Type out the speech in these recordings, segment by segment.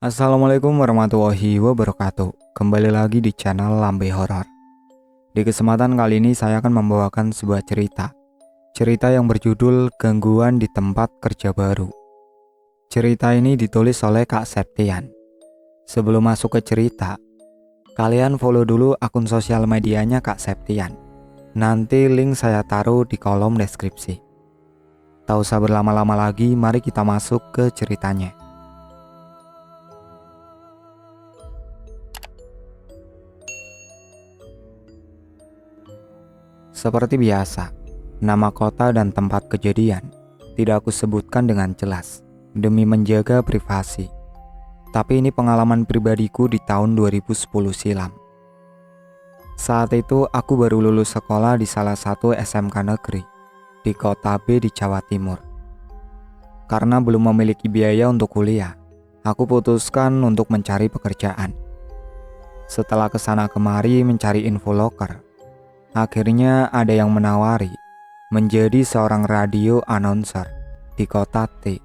Assalamualaikum warahmatullahi wabarakatuh. Kembali lagi di channel Lambe Horor. Di kesempatan kali ini saya akan membawakan sebuah cerita. Cerita yang berjudul Gangguan di Tempat Kerja Baru. Cerita ini ditulis oleh Kak Septian. Sebelum masuk ke cerita, kalian follow dulu akun sosial medianya Kak Septian. Nanti link saya taruh di kolom deskripsi. Tak usah berlama-lama lagi, mari kita masuk ke ceritanya. Seperti biasa, nama kota dan tempat kejadian tidak aku sebutkan dengan jelas demi menjaga privasi. Tapi ini pengalaman pribadiku di tahun 2010 silam. Saat itu aku baru lulus sekolah di salah satu SMK negeri di kota B di Jawa Timur. Karena belum memiliki biaya untuk kuliah, aku putuskan untuk mencari pekerjaan. Setelah kesana kemari mencari info loker, akhirnya ada yang menawari menjadi seorang radio announcer di kota T.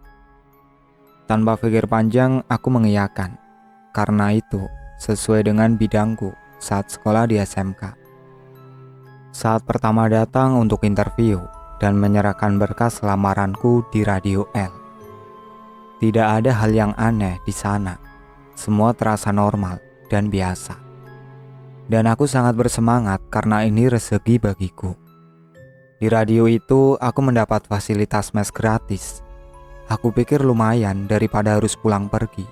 Tanpa pikir panjang, aku mengiyakan. Karena itu sesuai dengan bidangku saat sekolah di SMK. Saat pertama datang untuk interview dan menyerahkan berkas lamaranku di Radio L, tidak ada hal yang aneh di sana. Semua terasa normal dan biasa. Dan aku sangat bersemangat karena ini rezeki bagiku. Di radio itu aku mendapat fasilitas mes gratis. Aku pikir lumayan daripada harus pulang pergi.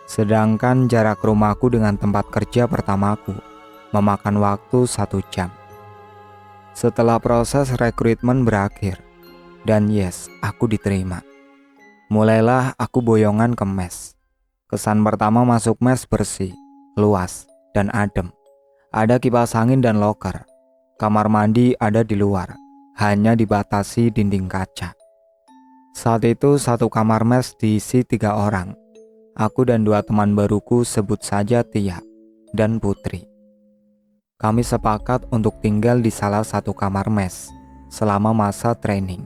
Sedangkan jarak rumahku dengan tempat kerja pertamaku memakan waktu 1 jam. Setelah proses rekrutmen berakhir, dan yes, aku diterima. Mulailah aku boyongan ke mes. Kesan pertama masuk mes bersih, luas, dan adem. Ada kipas angin dan loker. Kamar mandi ada di luar, hanya dibatasi dinding kaca. Saat itu satu kamar mes diisi 3 orang. Aku dan 2 teman baruku, sebut saja Tia dan Putri. Kami sepakat untuk tinggal di salah satu kamar mes selama masa training.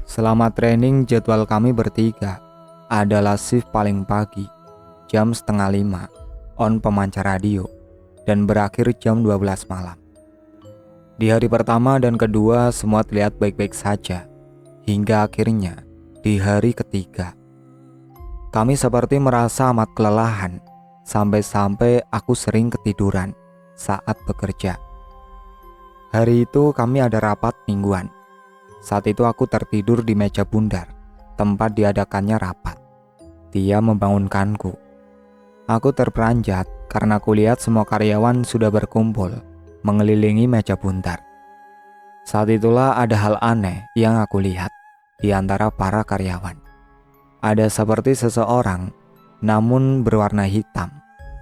Selama training jadwal kami bertiga adalah shift paling pagi, jam 4:30 on pemancar radio, dan berakhir jam 12 malam. Di hari pertama dan kedua semua terlihat baik-baik saja, hingga akhirnya di hari ketiga kami seperti merasa amat kelelahan, sampai-sampai aku sering ketiduran saat bekerja. Hari itu kami ada rapat mingguan. Saat itu aku tertidur di meja bundar, tempat diadakannya rapat. Dia membangunkanku. Aku terperanjat karena kulihat semua karyawan sudah berkumpul mengelilingi meja bundar. Saat itulah ada hal aneh yang aku lihat di antara para karyawan. Ada seperti seseorang, namun berwarna hitam,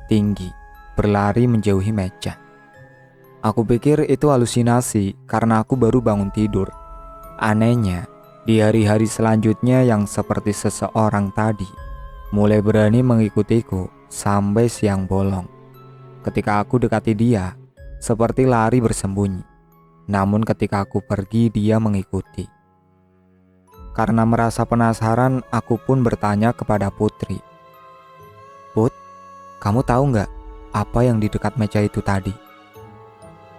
tinggi, berlari menjauhi meja. Aku pikir itu halusinasi karena aku baru bangun tidur. Anehnya, di hari-hari selanjutnya yang seperti seseorang tadi, mulai berani mengikutiku sampai siang bolong. Ketika aku dekati dia, seperti lari bersembunyi. Namun ketika aku pergi, dia mengikuti. Karena merasa penasaran, aku pun bertanya kepada Putri. Put, kamu tahu nggak apa yang di dekat meja itu tadi?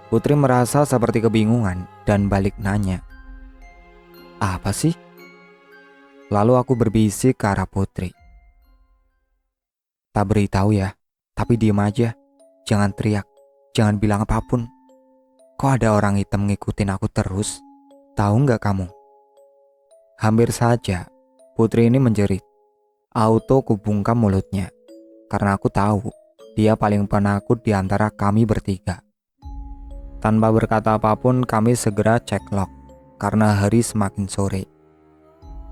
Putri merasa seperti kebingungan dan balik nanya. Apa sih? Lalu aku berbisik ke arah Putri. Tak beritahu ya, tapi diem aja. Jangan teriak, jangan bilang apapun. Kok ada orang hitam ngikutin aku terus? Tahu nggak kamu? Hampir saja Putri ini menjerit. Auto kubungkam mulutnya, karena aku tahu dia paling penakut di antara kami bertiga. Tanpa berkata apapun, kami segera cek lock karena hari semakin sore.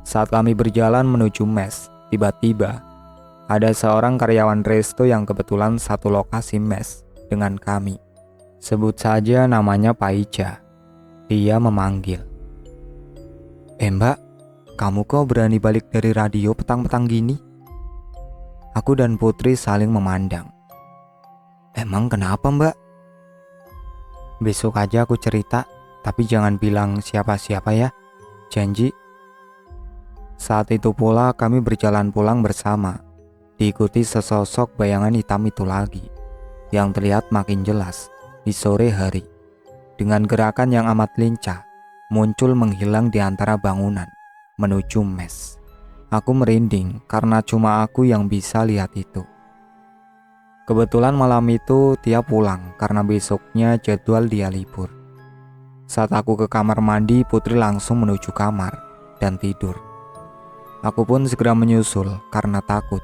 Saat kami berjalan menuju mes, tiba-tiba ada seorang karyawan resto yang kebetulan satu lokasi mes dengan kami. Sebut saja namanya Pak Ija. Dia memanggil. Mbak, kamu kok berani balik dari radio petang-petang gini? Aku dan Putri saling memandang. Emang kenapa mbak? Besok aja aku cerita, tapi jangan bilang siapa-siapa ya. Janji. Saat itu pula kami berjalan pulang bersama. diikuti sesosok bayangan hitam itu lagi, yang terlihat makin jelas di sore hari. Dengan gerakan yang amat lincah, muncul menghilang di antara bangunan, menuju mes. Aku merinding karena cuma aku yang bisa lihat itu. Kebetulan malam itu Tia pulang karena besoknya jadwal dia libur. Saat aku ke kamar mandi, Putri langsung menuju kamar dan tidur. Aku pun segera menyusul karena takut.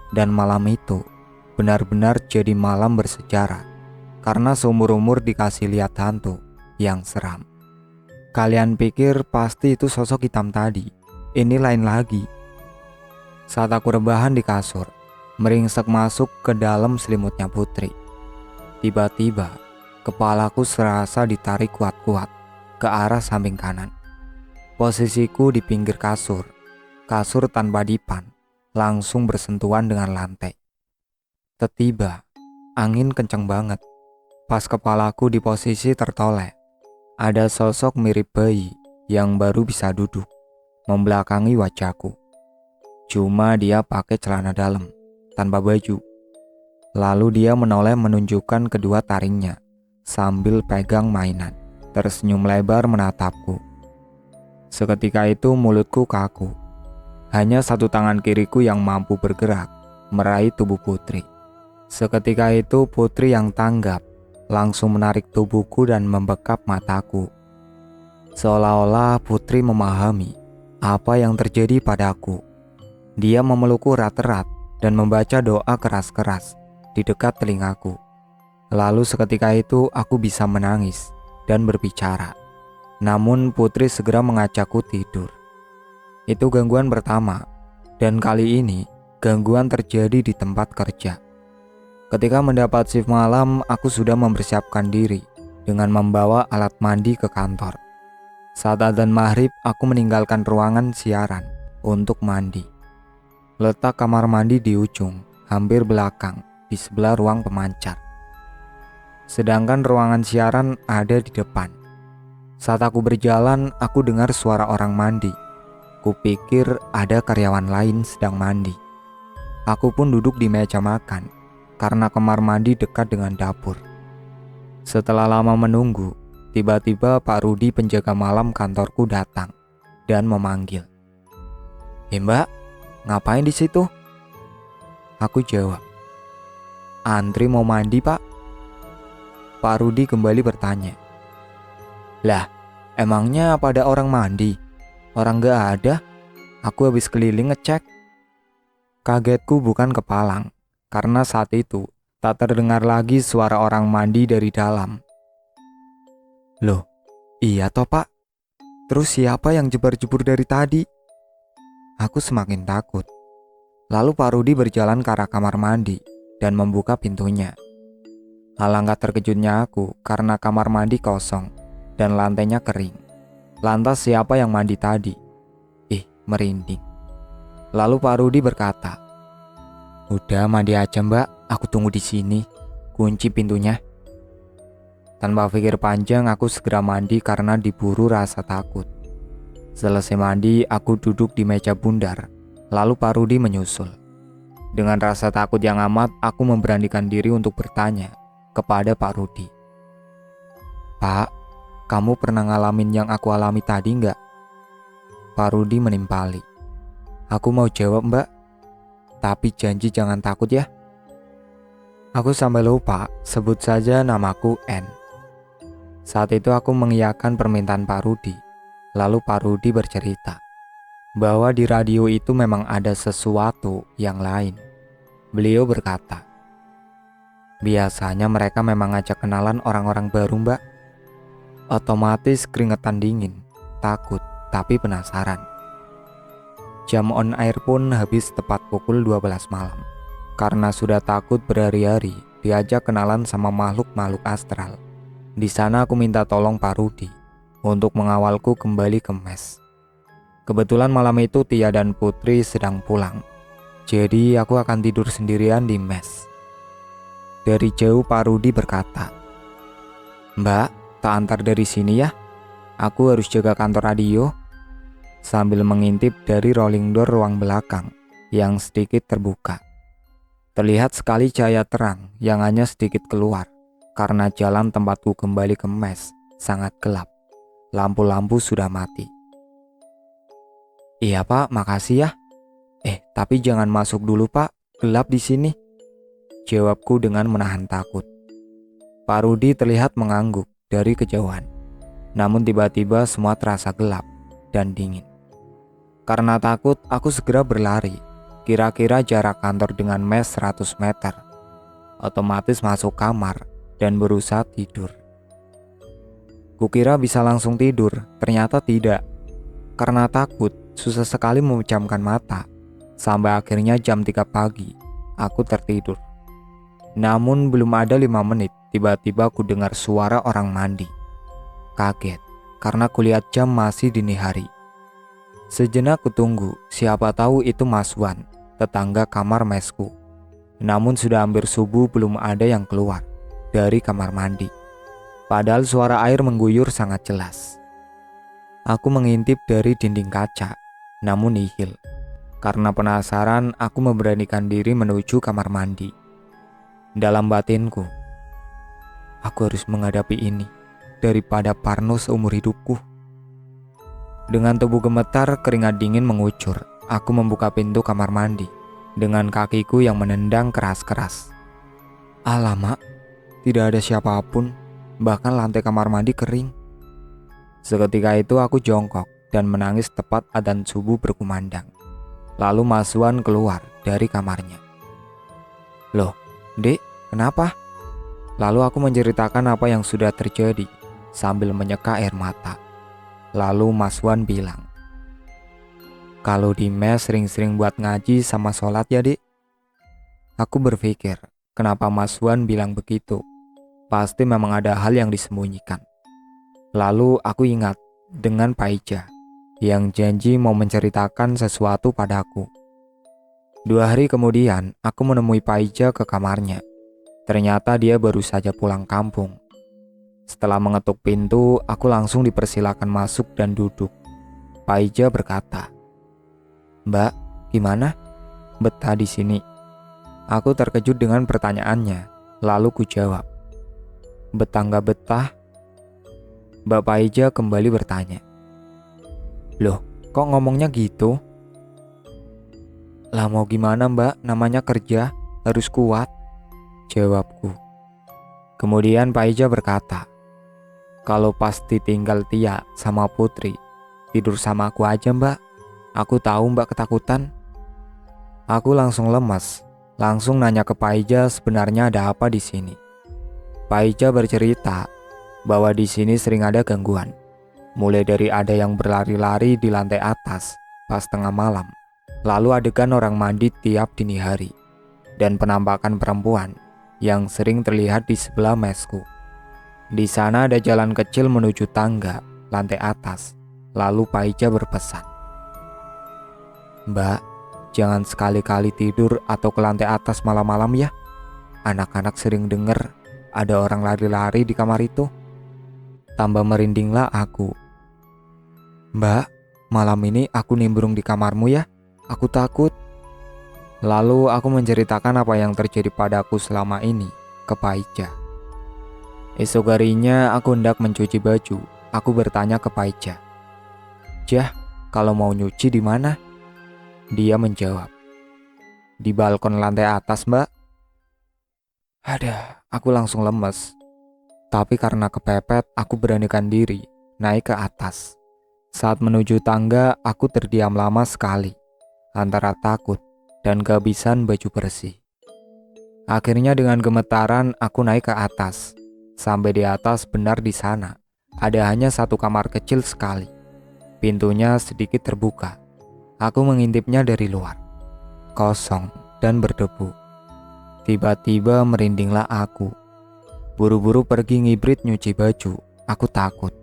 Dan malam itu benar-benar jadi malam bersejarah karena seumur-umur dikasih lihat hantu yang seram. Kalian pikir pasti itu sosok hitam tadi? Ini lain lagi. Saat aku rebahan di kasur, meringsek masuk ke dalam selimutnya Putri. Tiba-tiba, kepalaku serasa ditarik kuat-kuat ke arah samping kanan. Posisiku di pinggir kasur tanpa dipan, langsung bersentuhan dengan lantai. Tiba-tiba, angin kencang banget. Pas kepalaku di posisi tertoleh, ada sosok mirip bayi yang baru bisa duduk, membelakangi wajahku. Cuma dia pakai celana dalam, tanpa baju. Lalu dia menoleh menunjukkan kedua taringnya, sambil pegang mainan, tersenyum lebar menatapku. Seketika itu mulutku kaku. Hanya satu tangan kiriku yang mampu bergerak, meraih tubuh Putri. Seketika itu Putri yang tanggap, langsung menarik tubuhku dan membekap mataku. Seolah-olah Putri memahami apa yang terjadi padaku. Dia memelukku erat-erat dan membaca doa keras-keras di dekat telingaku. Lalu seketika itu aku bisa menangis dan berbicara. Namun Putri segera mengajakku tidur. Itu gangguan pertama, dan kali ini gangguan terjadi di tempat kerja. Ketika mendapat shift malam, aku sudah mempersiapkan diri dengan membawa alat mandi ke kantor. Saat adzan maghrib, aku meninggalkan ruangan siaran untuk mandi. Letak kamar mandi di ujung, hampir belakang, di sebelah ruang pemancar. Sedangkan ruangan siaran ada di depan. Saat aku berjalan, aku dengar suara orang mandi. Kupikir ada karyawan lain sedang mandi. Aku pun duduk di meja makan, karena kamar mandi dekat dengan dapur. Setelah lama menunggu, tiba-tiba Pak Rudi penjaga malam kantorku datang dan memanggil. Mbak, ngapain di situ? Aku jawab, antri mau mandi Pak. Pak Rudi kembali bertanya, lah emangnya pada orang mandi? Orang gak ada, aku habis keliling ngecek. Kagetku bukan kepalang, karena saat itu tak terdengar lagi suara orang mandi dari dalam. Loh, iya toh Pak? Terus siapa yang jebar-jebur dari tadi? Aku semakin takut. Lalu Pak Rudi berjalan ke arah kamar mandi dan membuka pintunya. Alangkah terkejutnya aku karena kamar mandi kosong dan lantainya kering. Lantas siapa yang mandi tadi? Merinding. Lalu Pak Rudi berkata, udah mandi aja Mbak, aku tunggu di sini. Kunci pintunya. Tanpa pikir panjang, aku segera mandi karena diburu rasa takut. Selesai mandi, aku duduk di meja bundar. Lalu Pak Rudi menyusul. Dengan rasa takut yang amat, aku memberanikan diri untuk bertanya kepada Pak Rudi. Pak, kamu pernah ngalamin yang aku alami tadi nggak? Pak Rudi menimpali. Aku mau jawab Mbak, tapi janji jangan takut ya. Aku sampai lupa, sebut saja namaku N. Saat itu aku mengiyakan permintaan Pak Rudi. Lalu Pak Rudi bercerita bahwa di radio itu memang ada sesuatu yang lain. Beliau berkata, biasanya mereka memang ngajak kenalan orang-orang baru Mbak. Otomatis keringetan dingin, takut, tapi penasaran. Jam on air pun habis tepat pukul 12 malam. Karena sudah takut berhari-hari diajak kenalan sama makhluk-makhluk astral. Di sana aku minta tolong Pak Rudi untuk mengawalku kembali ke mes. Kebetulan malam itu Tia dan Putri sedang pulang. Jadi aku akan tidur sendirian di mes. Dari jauh Pak Rudi berkata, Mbak, tak antar dari sini ya. Aku harus jaga kantor radio. Sambil mengintip dari rolling door ruang belakang yang sedikit terbuka. Terlihat sekali cahaya terang yang hanya sedikit keluar karena jalan tempatku kembali ke mes sangat gelap. Lampu-lampu sudah mati. Iya Pak, makasih ya. Tapi jangan masuk dulu Pak, gelap di sini. Jawabku dengan menahan takut. Pak Rudi terlihat mengangguk dari kejauhan. Namun tiba-tiba semua terasa gelap dan dingin. Karena takut, aku segera berlari. Kira-kira jarak kantor dengan mes 100 meter. Otomatis masuk kamar dan berusaha tidur. Kukira bisa langsung tidur, ternyata tidak. Karena takut, susah sekali memejamkan mata. Sampai akhirnya jam 3 pagi, aku tertidur. Namun belum ada 5 menit, tiba-tiba aku dengar suara orang mandi. Kaget, karena kulihat jam masih dini hari. Sejenak kutunggu, siapa tahu itu Mas Wan, tetangga kamar mesku. Namun sudah hampir subuh belum ada yang keluar dari kamar mandi. Padahal suara air mengguyur sangat jelas. Aku mengintip dari dinding kaca, namun nihil. Karena penasaran, aku memberanikan diri menuju kamar mandi. Dalam batinku, aku harus menghadapi ini daripada parno seumur hidupku. Dengan tubuh gemetar, keringat dingin mengucur. Aku membuka pintu kamar mandi dengan kakiku yang menendang keras-keras. Alamak, tidak ada siapapun, bahkan lantai kamar mandi kering. Seketika itu aku jongkok dan menangis tepat adzan subuh berkumandang. Lalu Mas Wan keluar dari kamarnya. Loh, Dek, kenapa? Lalu aku menceritakan apa yang sudah terjadi sambil menyeka air mata. Lalu Mas Wan bilang, kalau di mes sering-sering buat ngaji sama sholat ya Dek. Aku berpikir, kenapa Mas Wan bilang begitu? Pasti memang ada hal yang disembunyikan. Lalu aku ingat dengan Pak Ija yang janji mau menceritakan sesuatu padaku. 2 hari kemudian, aku menemui Pak Ija ke kamarnya. Ternyata dia baru saja pulang kampung. Setelah mengetuk pintu, aku langsung dipersilakan masuk dan duduk. Pak Ija berkata, "Mbak, gimana? Betah di sini?" Aku terkejut dengan pertanyaannya, lalu ku jawab, "Betah nggak betah?" Mbak Ija kembali bertanya, "Loh, kok ngomongnya gitu?" "Lah mau gimana Mbak, namanya kerja, harus kuat," jawabku. Kemudian Pak Ija berkata, "Kalau pas ditinggal Tia sama Putri, tidur sama aku aja Mbak. Aku tahu Mbak ketakutan." Aku langsung lemas, langsung nanya ke Pak Ija sebenarnya ada apa di sini. Pak Ija bercerita bahwa di sini sering ada gangguan. Mulai dari ada yang berlari-lari di lantai atas pas tengah malam, lalu adegan orang mandi tiap dini hari, dan penampakan perempuan yang sering terlihat di sebelah mesku. Di sana ada jalan kecil menuju tangga lantai atas. Lalu Pak Ija berpesan, "Mbak, jangan sekali-kali tidur atau ke lantai atas malam-malam ya. Anak-anak sering dengar ada orang lari-lari di kamar itu." Tambah merindinglah aku. "Mbak, malam ini aku nimbrung di kamarmu ya. Aku takut." Lalu aku menceritakan apa yang terjadi padaku selama ini ke Pak Ija. Esok harinya aku hendak mencuci baju. Aku bertanya ke Pak Ija, "Jah, kalau mau nyuci di mana?" Dia menjawab, "Di balkon lantai atas Mbak." Aku langsung lemes. Tapi karena kepepet, aku beranikan diri naik ke atas. Saat menuju tangga, aku terdiam lama sekali, antara takut dan kehabisan baju bersih. Akhirnya dengan gemetaran, aku naik ke atas. Sampai di atas, benar di sana ada hanya satu kamar kecil sekali. Pintunya sedikit terbuka. Aku mengintipnya dari luar. Kosong dan berdebu. Tiba-tiba merindinglah aku. Buru-buru pergi ngibrit nyuci baju. Aku takut.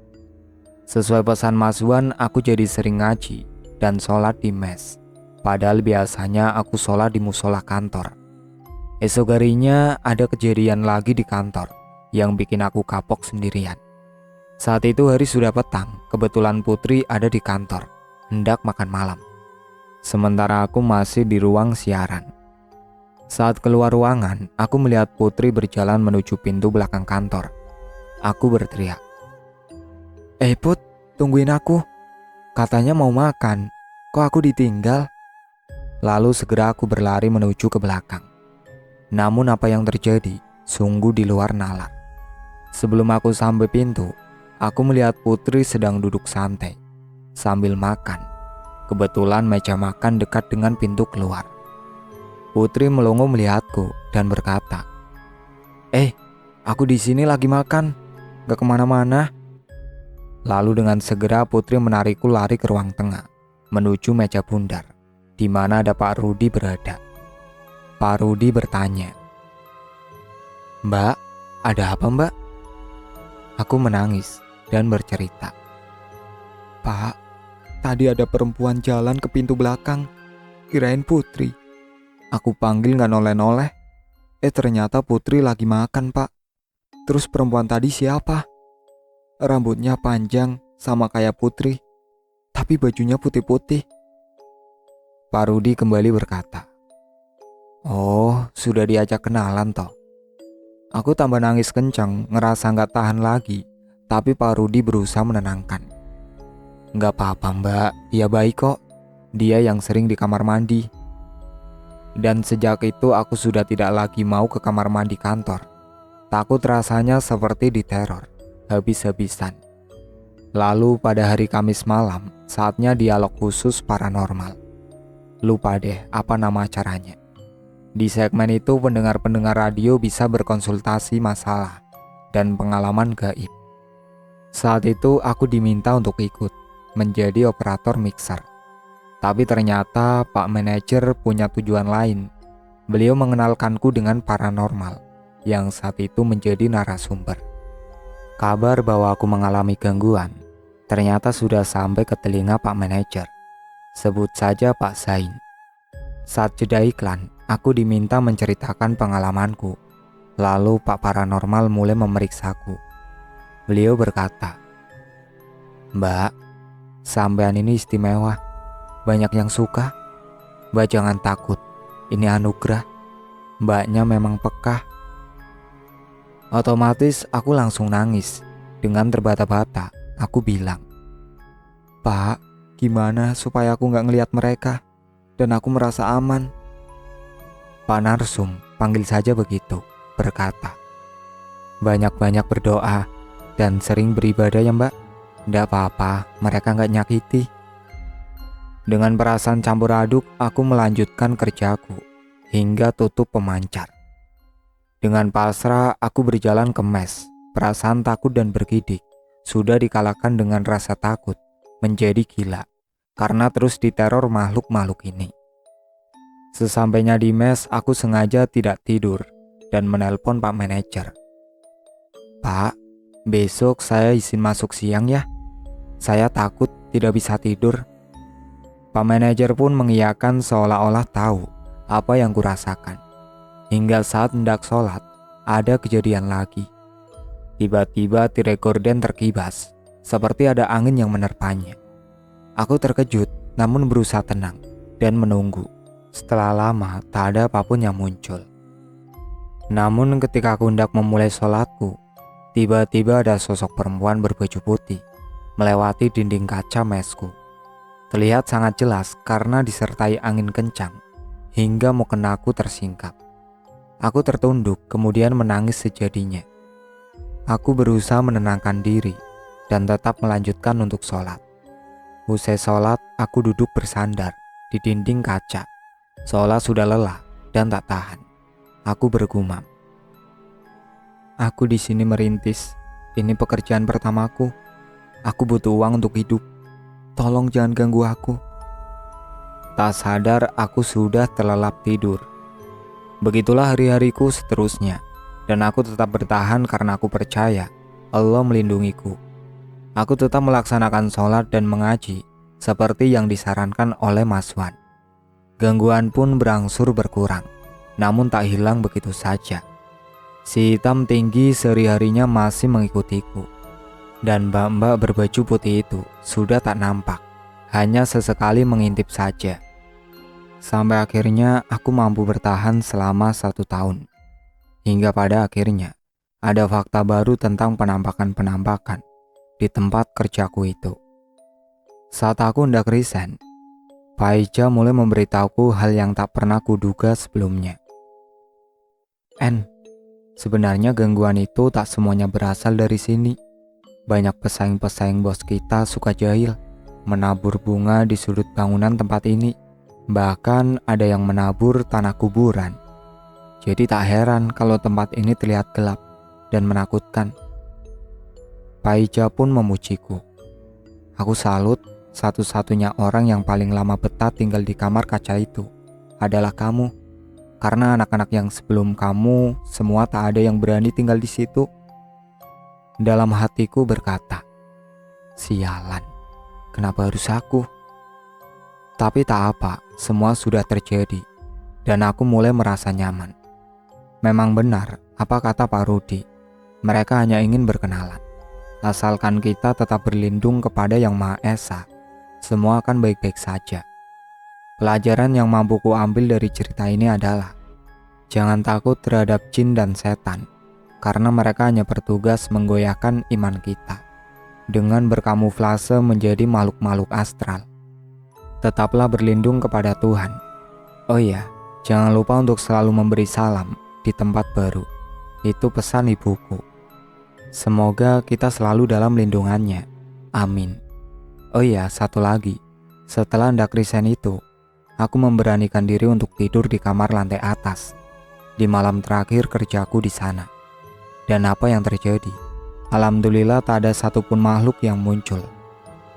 Sesuai pesan Mas Wan, aku jadi sering ngaji dan sholat di mes. Padahal biasanya aku sholat di musola kantor. Esok harinya ada kejadian lagi di kantor yang bikin aku kapok sendirian. Saat itu hari sudah petang, kebetulan Putri ada di kantor, hendak makan malam. Sementara aku masih di ruang siaran. Saat keluar ruangan, aku melihat Putri berjalan menuju pintu belakang kantor. Aku berteriak, Put, tungguin aku. Katanya mau makan, kok aku ditinggal?" Lalu segera aku berlari menuju ke belakang. Namun apa yang terjadi sungguh di luar nalar. Sebelum aku sampai pintu, aku melihat Putri sedang duduk santai sambil makan. Kebetulan meja makan dekat dengan pintu keluar. Putri melongo melihatku dan berkata, Aku di sini lagi makan, gak kemana-mana." Lalu dengan segera Putri menarikku lari ke ruang tengah, menuju meja bundar, di mana ada Pak Rudi berada. Pak Rudi bertanya, "Mbak, ada apa mbak?" Aku menangis dan bercerita, "Pak, tadi ada perempuan jalan ke pintu belakang, kirain Putri. Aku panggil gak noleh-noleh, ternyata Putri lagi makan pak. Terus perempuan tadi siapa? Rambutnya panjang sama kayak Putri, tapi bajunya putih-putih." Pak Rudi kembali berkata, "Oh, sudah diajak kenalan toh." Aku tambah nangis kencang, ngerasa gak tahan lagi, tapi Pak Rudi berusaha menenangkan. "Gak apa-apa mbak, dia baik kok. Dia yang sering di kamar mandi." Dan sejak itu aku sudah tidak lagi mau ke kamar mandi kantor. Takut rasanya seperti diteror habis-habisan. Lalu pada hari Kamis malam, saatnya dialog khusus paranormal. Lupa deh apa nama acaranya. Di segmen itu pendengar-pendengar radio bisa berkonsultasi masalah dan pengalaman gaib. Saat itu aku diminta untuk ikut menjadi operator mixer. Tapi ternyata Pak Manajer punya tujuan lain. Beliau mengenalkanku dengan paranormal yang saat itu menjadi narasumber. Kabar bahwa aku mengalami gangguan ternyata sudah sampai ke telinga Pak Manajer. Sebut saja Pak Zain. Saat jeda iklan, aku diminta menceritakan pengalamanku. Lalu Pak Paranormal mulai memeriksaku. Beliau berkata, "Mbak, sampean ini istimewa. Banyak yang suka. Mbak jangan takut, ini anugerah. Mbaknya memang peka." Otomatis aku langsung nangis. Dengan terbata-bata, aku bilang, "Pak, gimana supaya aku gak ngelihat mereka dan aku merasa aman?" Pak Narsum, panggil saja begitu, berkata, "Banyak-banyak berdoa dan sering beribadah ya mbak. Nggak apa-apa, mereka gak nyakiti." Dengan perasaan campur aduk, aku melanjutkan kerjaku hingga tutup pemancar. Dengan pasrah, aku berjalan ke mes. Perasaan takut dan bergidik sudah dikalahkan dengan rasa takut menjadi gila karena terus diteror makhluk-makhluk ini. Sesampainya di mes, aku sengaja tidak tidur dan menelpon Pak Manajer. "Pak, besok saya izin masuk siang ya. Saya takut tidak bisa tidur." Pak Manajer pun mengiyakan seolah-olah tahu apa yang kurasakan. Hingga saat hendak sholat, ada kejadian lagi. Tiba-tiba tirai gorden terkibas, seperti ada angin yang menerpanya. Aku terkejut, namun berusaha tenang dan menunggu. Setelah lama, tak ada apapun yang muncul. Namun ketika aku hendak memulai sholatku, tiba-tiba ada sosok perempuan berbaju putih melewati dinding kaca mesku. Terlihat sangat jelas karena disertai angin kencang, hingga mukenaku tersingkap. Aku tertunduk kemudian menangis sejadinya. Aku berusaha menenangkan diri dan tetap melanjutkan untuk sholat. Usai sholat, aku duduk bersandar di dinding kaca, seolah sudah lelah dan tak tahan. Aku bergumam, "Aku di sini merintis. Ini pekerjaan pertamaku. Aku butuh uang untuk hidup. Tolong jangan ganggu aku." Tak sadar aku sudah terlelap tidur. Begitulah hari-hariku seterusnya, dan aku tetap bertahan karena aku percaya Allah melindungiku. Aku tetap melaksanakan sholat dan mengaji seperti yang disarankan oleh Mas Wan. Gangguan pun berangsur berkurang, namun tak hilang begitu saja. Si hitam tinggi sehari-harinya masih mengikutiku, dan mbak-mbak berbaju putih itu sudah tak nampak, hanya sesekali mengintip saja. Sampai akhirnya aku mampu bertahan selama 1 tahun. Hingga pada akhirnya ada fakta baru tentang penampakan-penampakan di tempat kerjaku itu. Saat aku hendak resign, Pak Eja mulai memberitahuku hal yang tak pernah kuduga sebelumnya. Sebenarnya gangguan itu tak semuanya berasal dari sini. Banyak pesaing-pesaing bos kita suka jahil, menabur bunga di sudut bangunan tempat ini. Bahkan ada yang menabur tanah kuburan. Jadi tak heran kalau tempat ini terlihat gelap dan menakutkan. Pak Eja pun memujiku. Aku salut, satu-satunya orang yang paling lama betah tinggal di kamar kaca itu adalah kamu. Karena anak-anak yang sebelum kamu semua tak ada yang berani tinggal di situ. Dalam hatiku berkata, sialan, kenapa harus aku? Tapi tak apa, semua sudah terjadi dan aku mulai merasa nyaman. Memang benar apa kata Pak Rudi, mereka hanya ingin berkenalan. Asalkan kita tetap berlindung kepada Yang Maha Esa, semua akan baik-baik saja. Pelajaran yang mampu ku ambil dari cerita ini adalah jangan takut terhadap jin dan setan, karena mereka hanya bertugas menggoyahkan iman kita dengan berkamuflase menjadi makhluk-makhluk astral. Tetaplah berlindung kepada Tuhan. Oh iya, jangan lupa untuk selalu memberi salam di tempat baru. Itu pesan ibuku. Semoga kita selalu dalam lindungannya. Amin. Oh iya, satu lagi. Setelah hendak resign itu, aku memberanikan diri untuk tidur di kamar lantai atas di malam terakhir kerjaku di sana. Dan apa yang terjadi? Alhamdulillah tak ada satupun makhluk yang muncul.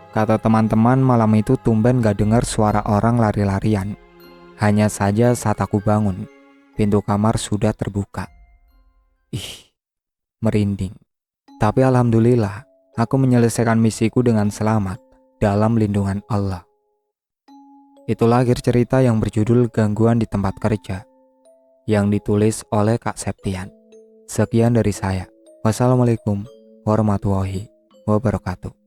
Kata teman-teman, malam itu tumben gak dengar suara orang lari-larian. Hanya saja saat aku bangun, pintu kamar sudah terbuka. Merinding. Tapi alhamdulillah, aku menyelesaikan misiku dengan selamat dalam lindungan Allah. Itulah akhir cerita yang berjudul Gangguan di Tempat Kerja, yang ditulis oleh Kak Septian. Sekian dari saya. Wassalamualaikum warahmatullahi wabarakatuh.